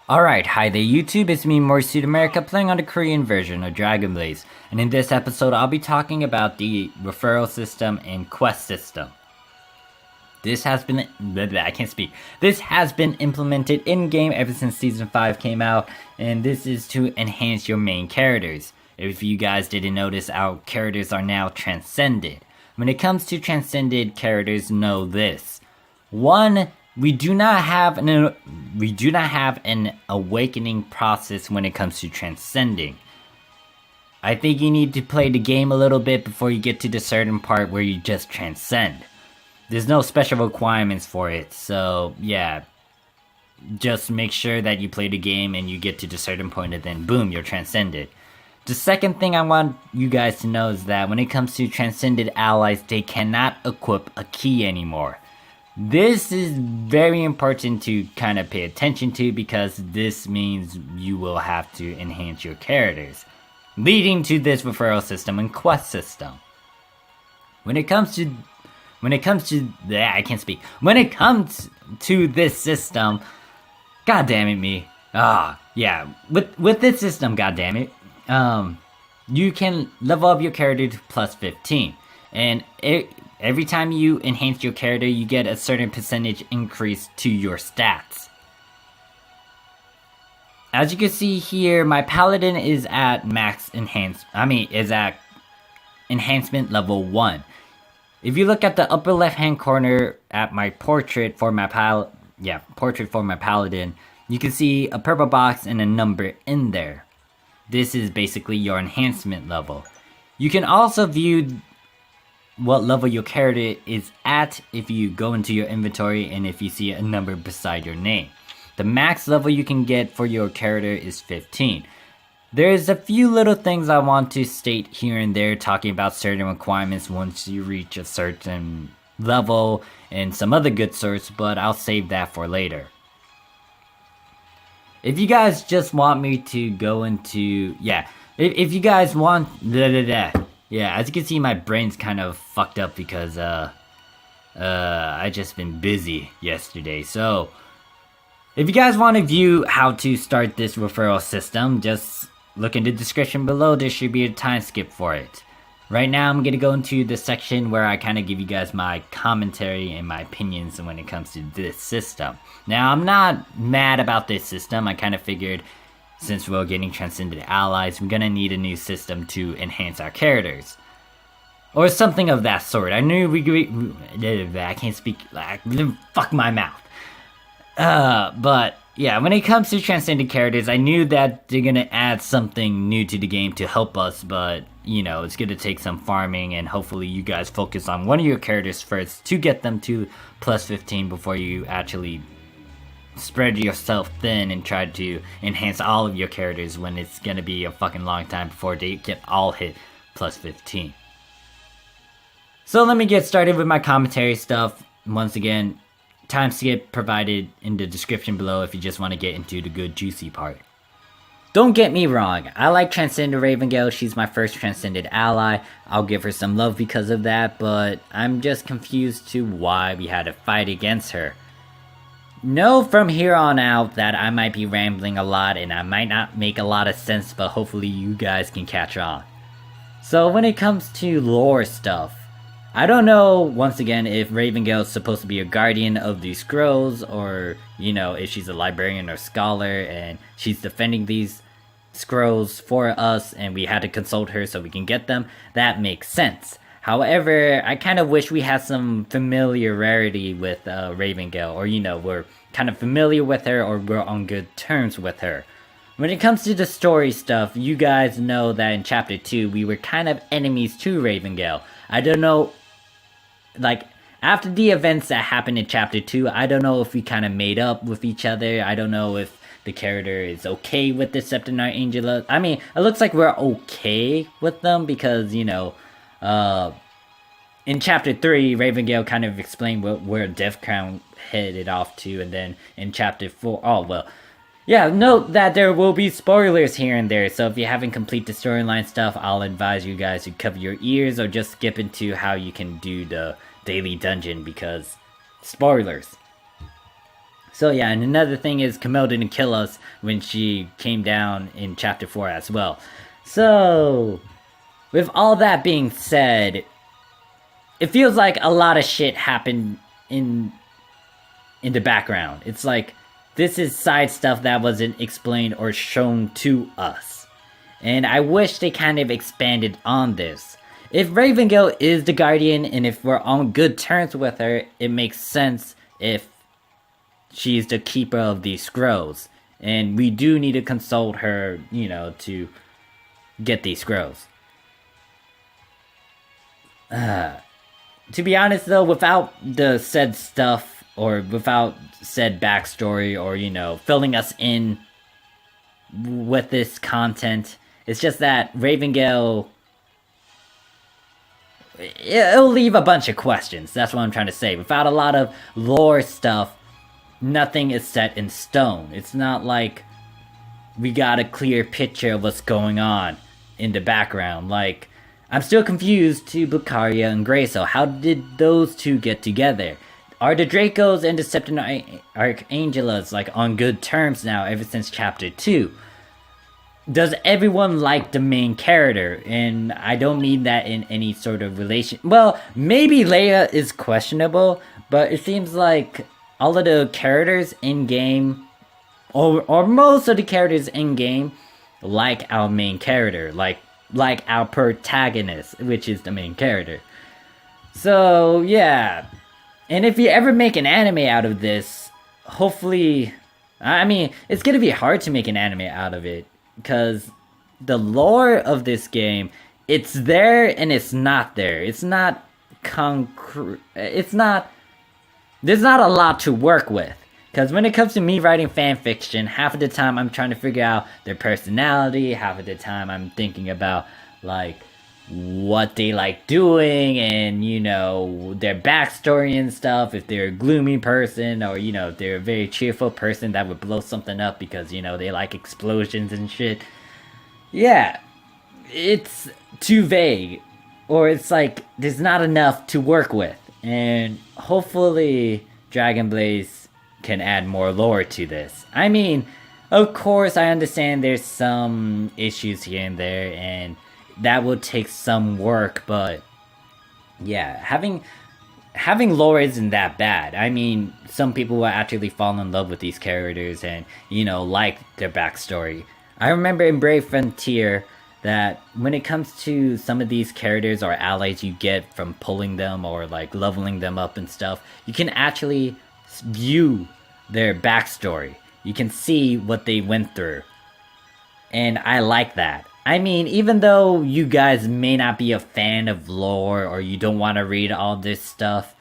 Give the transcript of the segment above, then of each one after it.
Alright, hi there YouTube, it's me Morphsuit America playing on the Korean version of Dragon Blaze, and in this episode I'll be talking about the referral system and quest system. This has been This has been implemented in-game ever since Season 5 came out, and this is to enhance your main characters. If you guys didn't notice, our characters are now transcended. When it comes to transcended characters, know this. 1. We do not have an awakening process when it comes to transcending. I think you need to play the game a little bit before you get to the certain part where you just transcend. There's no special requirements for it, so yeah. Just make sure that you play the game and you get to the certain point and then boom, you're transcended. The second thing I want you guys to know is that when it comes to transcended allies, they cannot equip a key anymore. This is very important to kind of pay attention to because this means you will have to enhance your characters, leading to this referral system and quest system. When it comes to this system, god damn it me. With this system, god damn it, you can level up your character to plus 15, and every time you enhance your character, you get a certain percentage increase to your stats. As you can see here, my paladin is at enhancement level 1. If you look at the upper left hand corner at my portrait for my paladin, you can see a purple box and a number in there. This is basically your enhancement level. You can also view what level your character is at if you go into your inventory and if you see a number beside your name. The max level you can get for your character is 15. There's a few little things I want to state here and there, talking about certain requirements once you reach a certain level and some other good sorts, but I'll save that for later. If you guys just want me to go into, if you guys want, as you can see, my brain's kind of fucked up because, I just been busy yesterday. So, if you guys want to view how to start this referral system, just look in the description below. There should be a time skip for it. Right now, I'm gonna go into the section where I kind of give you guys my commentary and my opinions when it comes to this system. Now, I'm not mad about this system. I kind of figured, since we're getting transcended allies, we're gonna need a new system to enhance our characters. Or something of that sort. I knew I can't speak, fuck my mouth. But yeah, when it comes to transcended characters, I knew that they're gonna add something new to the game to help us, but, you know, it's gonna take some farming, and hopefully you guys focus on one of your characters first to get them to plus 15 before you actually spread yourself thin and try to enhance all of your characters when it's gonna be a fucking long time before they get all hit plus 15. So let me get started with my commentary stuff. Once again, time skip provided in the description below if you just want to get into the good juicy part. Don't get me wrong, I like Transcended Ravengale. She's my first Transcended ally. I'll give her some love because of that, but I'm just confused to why we had to fight against her. Know from here on out that I might be rambling a lot and I might not make a lot of sense, but hopefully you guys can catch on. So when it comes to lore stuff, I don't know, once again, if Ravengale is supposed to be a guardian of these scrolls, or, you know, if she's a librarian or scholar and she's defending these scrolls for us and we had to consult her so we can get them. That makes sense. However, I kind of wish we had some familiarity with Ravengale, or, you know, we're kind of familiar with her or we're on good terms with her. When it comes to the story stuff, you guys know that in Chapter 2, we were kind of enemies to Ravengale. I don't know, like, after the events that happened in Chapter 2, I don't know if we kind of made up with each other. I don't know if the character is okay with the Septonite Angela. I mean, it looks like we're okay with them because, you know, in Chapter 3, Ravengale kind of explained where Death Crown headed off to, and then in Chapter 4, yeah, note that there will be spoilers here and there, so if you haven't completed the storyline stuff, I'll advise you guys to cover your ears or just skip into how you can do the daily dungeon because spoilers. So yeah, and another thing is Camille didn't kill us when she came down in chapter 4 as well. So, with all that being said, it feels like a lot of shit happened in the background. It's like, this is side stuff that wasn't explained or shown to us. And I wish they kind of expanded on this. If Ravengale is the Guardian, and if we're on good terms with her, it makes sense if she's the keeper of these scrolls. And we do need to consult her, to get these scrolls. To be honest though, without the said stuff, or without said backstory, or, filling us in with this content, it's just that Ravengale, it'll leave a bunch of questions. That's what I'm trying to say. Without a lot of lore stuff, nothing is set in stone. It's not like we got a clear picture of what's going on in the background. Like, I'm still confused to Lucaria and Grayso. How did those two get together? Are the Dracos and the Septon Archangelas like on good terms now ever since chapter 2? Does everyone like the main character? And I don't mean that in any sort of relation. Well, maybe Leia is questionable, but it seems like all of the characters in game, or most of the characters in game, like our main character, like our protagonist, which is the main character. So yeah, and if you ever make an anime out of this, hopefully, I mean, it's gonna be hard to make an anime out of it, because the lore of this game, it's there and it's not there. It's not concrete. It's not. There's not a lot to work with. Because when it comes to me writing fanfiction, half of the time I'm trying to figure out their personality. Half of the time I'm thinking about, like, what they like doing and, their backstory and stuff. If they're a gloomy person, or, if they're a very cheerful person that would blow something up because, they like explosions and shit. Yeah, it's too vague. Or it's like, there's not enough to work with. And hopefully Dragon Blaze can add more lore to this. I mean, of course I understand there's some issues here and there, and that will take some work, but yeah, having lore isn't that bad. I mean, some people will actually fall in love with these characters and, like their backstory. I remember in Brave Frontier that when it comes to some of these characters or allies you get from pulling them or like leveling them up and stuff, you can actually view their backstory. You can see what they went through. And I like that. I mean, even though you guys may not be a fan of lore or you don't want to read all this stuff,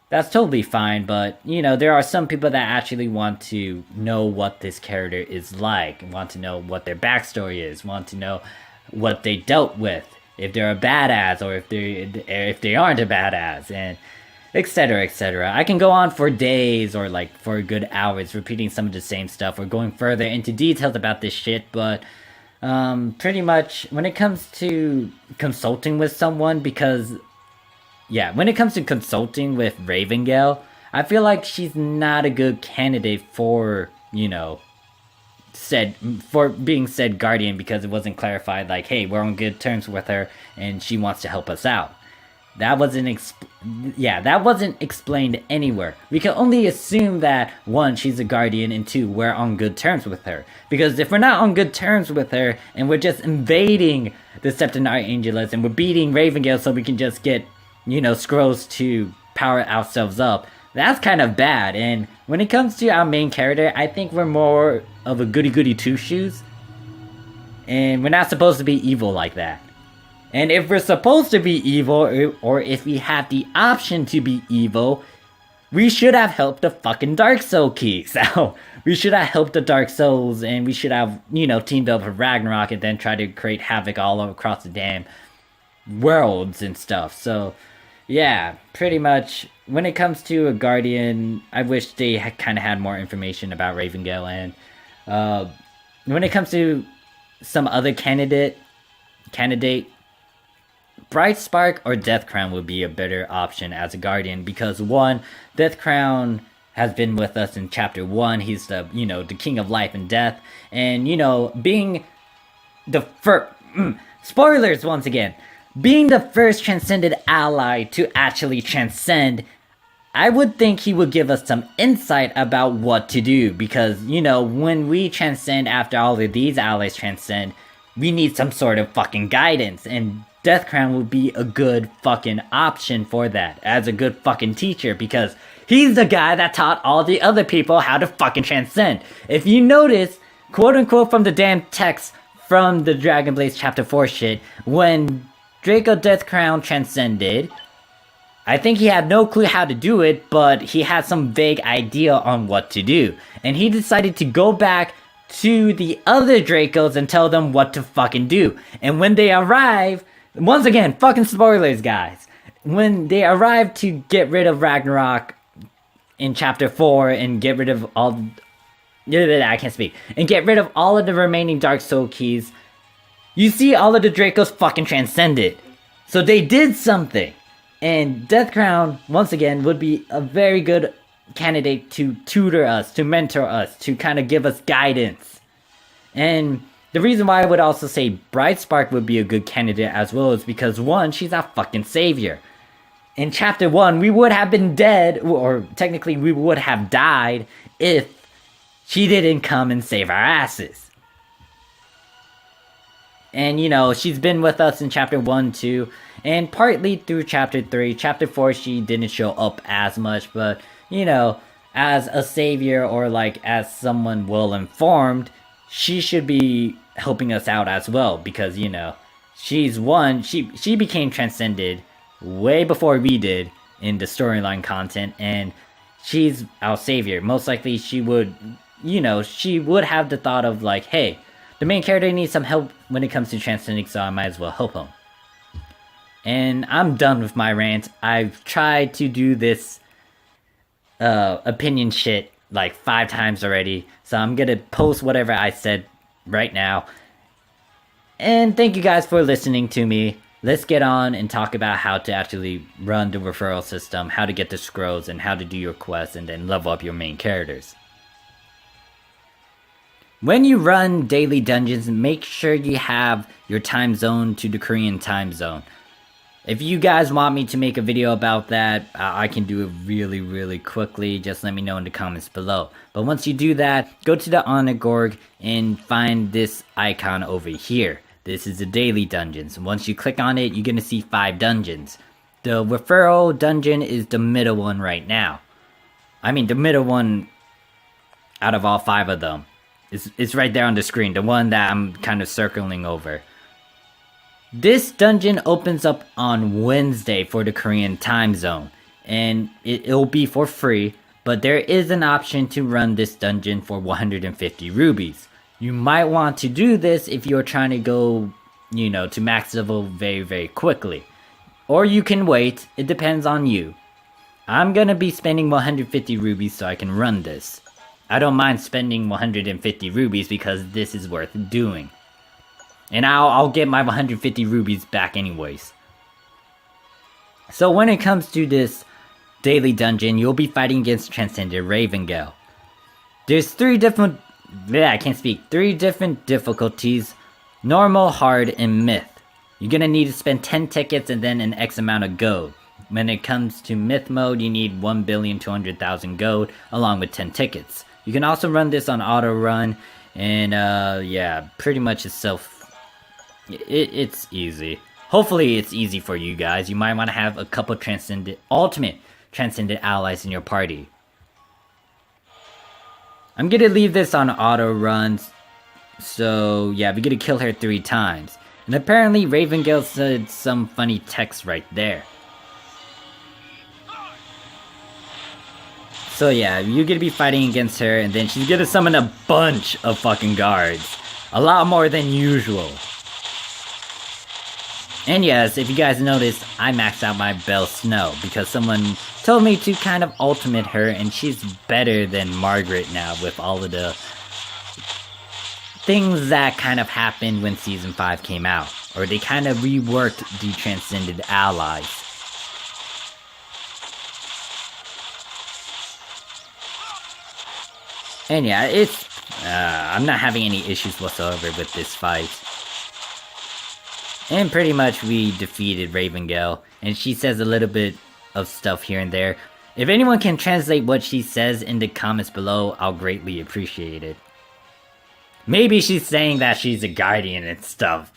that's totally fine, but, there are some people that actually want to know what this character is like, want to know what their backstory is, want to know what they dealt with, if they're a badass or if they aren't a badass, and etc, etc. I can go on for days or like for good hours repeating some of the same stuff or going further into details about this shit, but pretty much when it comes to consulting with someone, because when it comes to consulting with Ravengale, I feel like she's not a good candidate for, for being said guardian, because it wasn't clarified like, hey, we're on good terms with her and she wants to help us out. That wasn't explained anywhere. We can only assume that 1, she's a guardian, and 2, we're on good terms with her. Because if we're not on good terms with her and we're just invading the Septon Archangelas and we're beating Ravengale so we can just get, scrolls to power ourselves up, that's kind of bad. And when it comes to our main character, I think we're more of a goody-goody two-shoes. And we're not supposed to be evil like that. And if we're supposed to be evil, or if we have the option to be evil, we should have helped the fucking Dark Soul Key. So, we should have helped the Dark Souls, and we should have, teamed up with Ragnarok and then tried to create havoc all across the damn worlds and stuff. So, yeah, pretty much, when it comes to a Guardian, I wish they kind of had more information about Ravengale, and when it comes to some other candidate, Bright Spark or Death Crown would be a better option as a Guardian, because 1, Death Crown has been with us in chapter 1. He's the, the king of life and death. And, being the first... spoilers once again. Being the first transcended ally to actually transcend, I would think he would give us some insight about what to do. Because, when we transcend after all of these allies transcend, we need some sort of fucking guidance. And Death Crown would be a good fucking option for that. As a good fucking teacher. Because he's the guy that taught all the other people how to fucking transcend. If you notice, quote unquote from the damn text from the Dragon Blaze chapter 4 shit, when Draco Death Crown transcended, I think he had no clue how to do it, but he had some vague idea on what to do. And he decided to go back to the other Dracos and tell them what to fucking do. And when they arrive, once again, fucking spoilers, guys. When they arrive to get rid of Ragnarok in chapter 4 and get rid of all... I can't speak. And get rid of all of the remaining Dark Soul keys, you see all of the Dracos fucking transcended. So they did something. And Death Crown, once again, would be a very good candidate to tutor us, to mentor us, to kind of give us guidance. And the reason why I would also say Bright Spark would be a good candidate as well is because, one, she's our fucking savior. In chapter 1, we would have been dead, or technically we would have died, if she didn't come and save our asses. And, she's been with us in chapter 1, 2, and partly through chapter 3. Chapter 4, she didn't show up as much, but, as a savior or, as someone well-informed, she should be helping us out as well, because, she became transcended way before we did in the storyline content, and she's our savior. Most likely she would... she would have the thought of hey, the main character needs some help when it comes to transcending, so I might as well help him. And I'm done with my rant. I've tried to do this opinion shit 5 times already, so I'm gonna post whatever I said right now. And thank you guys for listening to me. Let's get on and talk about how to actually run the referral system, how to get the scrolls, and how to do your quests, and then level up your main characters. When you run daily dungeons, make sure you have your time zone to the Korean time zone. If you guys want me to make a video about that, I can do it really, really quickly. Just let me know in the comments below. But once you do that, go to the Onagorg and find this icon over here. This is the daily dungeons. Once you click on it, you're going to see 5 dungeons. The referral dungeon is the middle one right now. I mean, the middle one out of all 5 of them. It's right there on the screen, the one that I'm kind of circling over. This dungeon opens up on Wednesday for the Korean time zone, and it'll be for free, but there is an option to run this dungeon for 150 rubies. You might want to do this if you're trying to go, to max level very, very quickly. Or you can wait, it depends on you. I'm gonna be spending 150 rubies so I can run this. I don't mind spending 150 rubies because this is worth doing. And I'll get my 150 rubies back anyways. So when it comes to this daily dungeon, you'll be fighting against Transcended Ravengale. There's 3 different... I can't speak. 3 different difficulties. Normal, hard, and myth. You're gonna need to spend 10 tickets and then an X amount of gold. When it comes to myth mode, you need 1,200,000 gold along with 10 tickets. You can also run this on auto run, and yeah, pretty much it's easy. Hopefully it's easy for you guys. You might want to have a couple ultimate transcended allies in your party. I'm gonna leave this on auto runs, so yeah, we're gonna kill her 3 times. And apparently Ravengale said some funny text right there. So yeah, you're gonna be fighting against her, and then she's gonna summon a bunch of fucking guards. A lot more than usual. And yes, if you guys noticed, I maxed out my Belle Snow, because someone told me to kind of ultimate her, and she's better than Margaret now with all of the things that kind of happened when Season 5 came out. Or they kind of reworked the Transcended Allies. And yeah, it's I'm not having any issues whatsoever with this fight. And pretty much we defeated Ravengale, and she says a little bit of stuff here and there. If anyone can translate what she says in the comments below, I'll greatly appreciate it. Maybe she's saying that she's a guardian and stuff.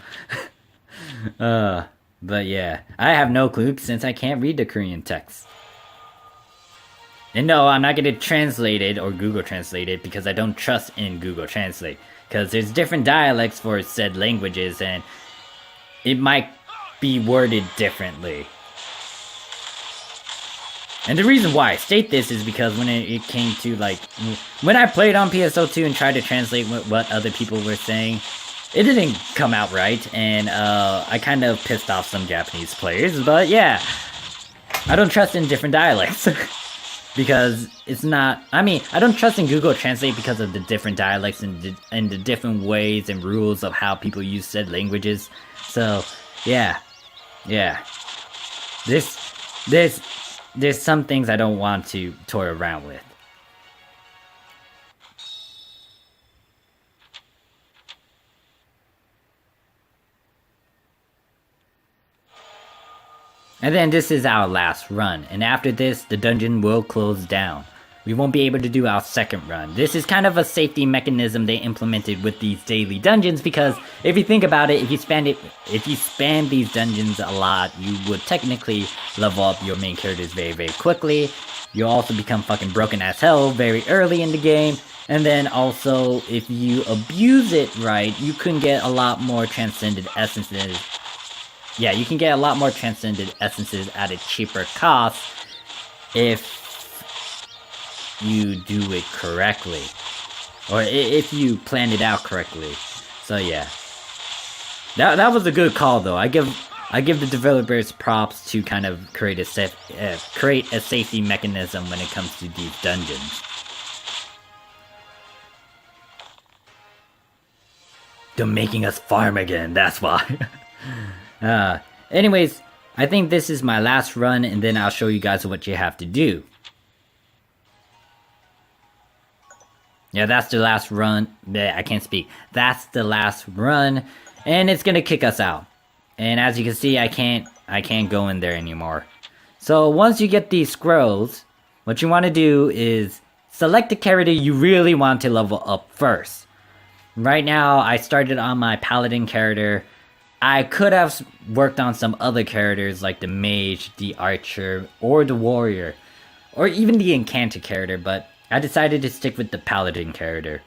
But yeah, I have no clue since I can't read the Korean text. And no, I'm not going to translate it or Google Translate it because I don't trust in Google Translate. Because there's different dialects for said languages and it might be worded differently. And the reason why I state this is because when it came to, like, when I played on PSO2 and tried to translate what other people were saying, it didn't come out right, and I kind of pissed off some Japanese players, but yeah, I don't trust in different dialects, because it's not, I mean, I don't trust in Google Translate because of the different dialects and the different ways and rules of how people use said languages, so, yeah, there's some things I don't want to toy around with. And then this is our last run, and after this, the dungeon will close down. We won't be able to do our second run. This is kind of a safety mechanism they implemented with these daily dungeons, because if you think about it, if you spam these dungeons a lot, you would technically level up your main characters very, very quickly. You'll also become fucking broken as hell very early in the game, and then also, if you abuse it right, you can get a lot more transcended essences. Yeah, you can get a lot more transcended essences at a cheaper cost if you do it correctly, or if you plan it out correctly. So yeah, that was a good call though. I give the developers props to kind of create a safety mechanism when it comes to these dungeons. They're making us farm again. That's why. Anyways, I think this is my last run, and then I'll show you guys what you have to do. Yeah, that's the last run. I can't speak. That's the last run, and it's gonna kick us out. And as you can see, I can't go in there anymore. So once you get these scrolls, what you want to do is select the character you really want to level up first. Right now, I started on my paladin character. I could have worked on some other characters like the mage, the archer, or the warrior, or even the enchanter character, but I decided to stick with the paladin character.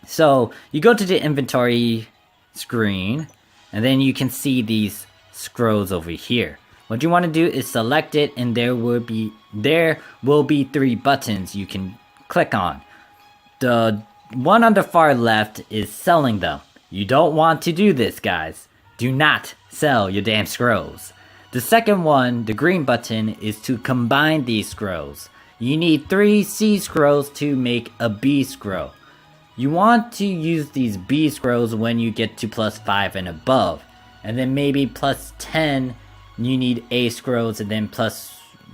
So, you go to the inventory screen, and then you can see these scrolls over here. What you want to do is select it, and there will be 3 buttons you can click on. The one on the far left is selling them. You don't want to do this, guys. Do not sell your damn scrolls. The second one, the green button, is to combine these scrolls. You need 3 C scrolls to make a B scroll. You want to use these B scrolls when you get to +5 and above. And then maybe +10, you need A scrolls, and then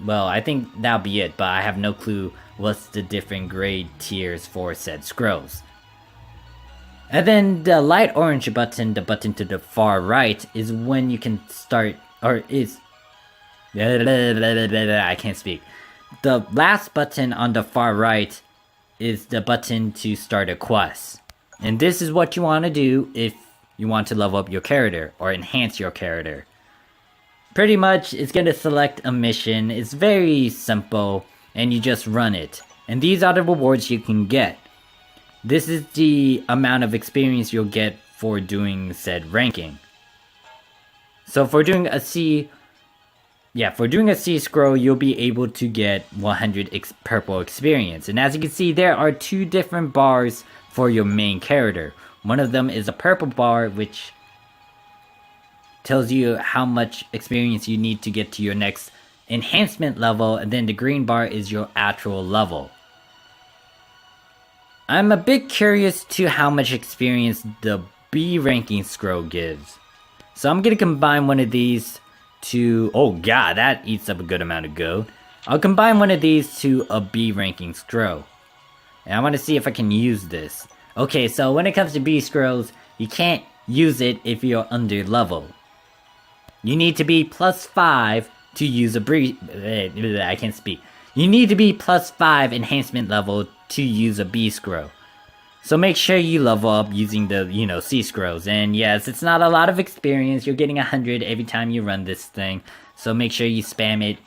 well, I think that'll be it, but I have no clue what's the different grade tiers for said scrolls. And then the light orange button, the button to the far right, is when you can start, or is, I can't speak. The last button on the far right is the button to start a quest. And this is what you want to do if you want to level up your character, or enhance your character. Pretty much, it's going to select a mission, it's very simple, and you just run it. And these are the rewards you can get. This is the amount of experience you'll get for doing said ranking. So for doing a C scroll, you'll be able to get 100 purple experience. And as you can see, there are 2 different bars for your main character. One of them is a purple bar, which tells you how much experience you need to get to your next enhancement level, and then the green bar is your actual level. I'm a bit curious to how much experience the B ranking scroll gives. So I'm gonna combine one of these to, oh god, that eats up a good amount of gold. I'll combine one of these to a B ranking scroll. And I want to see if I can use this. Okay, so when it comes to B scrolls, you can't use it if you're under level. You need to be +5 to use a I can't speak. You need to be +5 enhancement level to use a B scroll. So make sure you level up using the, C scrolls. And yes, it's not a lot of experience. You're getting 100 every time you run this thing. So make sure you spam it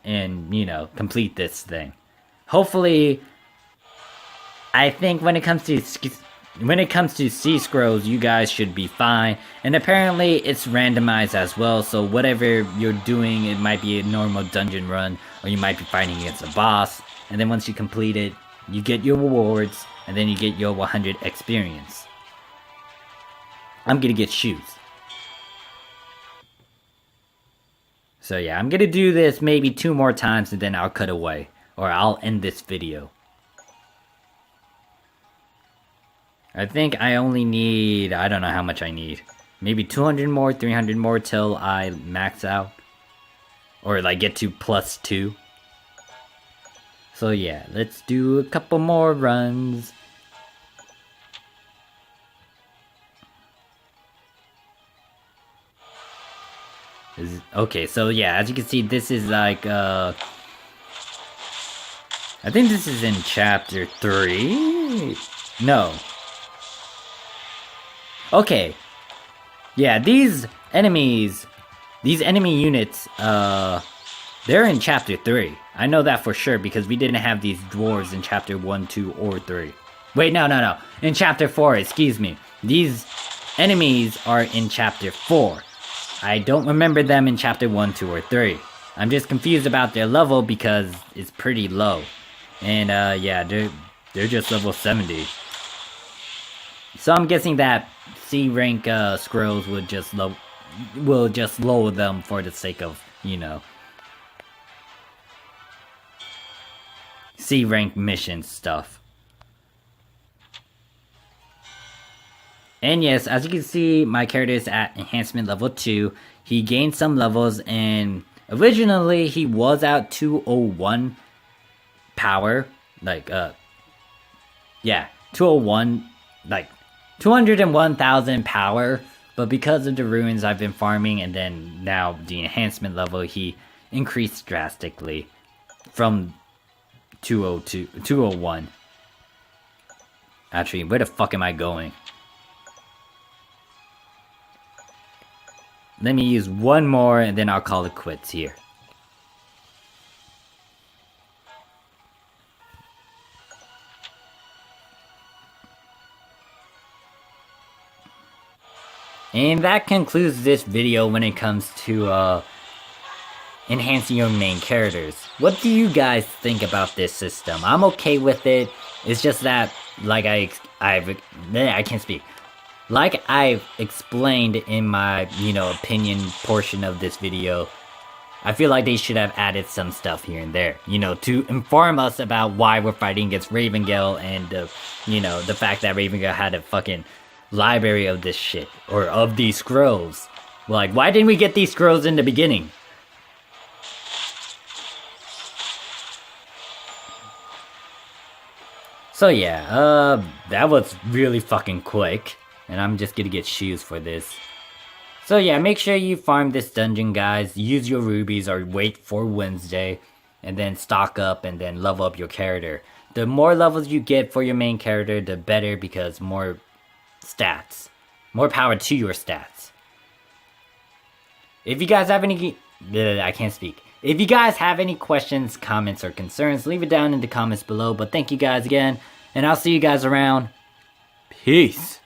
and, complete this thing. Hopefully, I think when it comes to C scrolls, you guys should be fine. And apparently, it's randomized as well. So whatever you're doing, it might be a normal dungeon run, or you might be fighting against a boss. And then once you complete it, you get your rewards, and then you get your 100 experience. I'm gonna get shoes. So yeah, I'm gonna do this maybe 2 more times, and then I'll cut away. Or I'll end this video. I think I only need, I don't know how much I need. Maybe 200 more, 300 more till I max out. Or like get to +2. So yeah, let's do a couple more runs. Okay, so yeah, as you can see, this is like, I think this is in chapter 3? No. Okay. Yeah, these enemy units, they're in chapter 3. I know that for sure because we didn't have these dwarves in chapter 1, 2, or 3. Wait, no. In chapter 4, excuse me. These enemies are in chapter 4. I don't remember them in chapter 1, 2, or 3. I'm just confused about their level because it's pretty low. And yeah, they're just level 70. So I'm guessing that C rank scrolls will just lower them for the sake of, C rank mission stuff. And yes, as you can see, my character is at enhancement level 2. He gained some levels, and originally he was at 201 power. Like, 201, like, 201,000 power. But because of the ruins I've been farming, and then now the enhancement level, he increased drastically from 201. Actually, where the fuck am I going? Let me use one more and then I'll call it quits here. And that concludes this video when it comes to enhancing your main characters. What do you guys think about this system? I'm okay with it. It's just that, like I can't speak. Like I've explained in my, opinion portion of this video, I feel like they should have added some stuff here and there, to inform us about why we're fighting against Ravengale and, the fact that Ravengale had a fucking library of this shit, or of these scrolls. Like, why didn't we get these scrolls in the beginning? So yeah, that was really fucking quick. And I'm just gonna get shoes for this. So yeah, make sure you farm this dungeon, guys. Use your rubies or wait for Wednesday. And then stock up and then level up your character. The more levels you get for your main character, the better, because more stats. More power to your stats. If you guys have any... I can't speak. If you guys have any questions, comments, or concerns, leave it down in the comments below. But thank you guys again. And I'll see you guys around. Peace.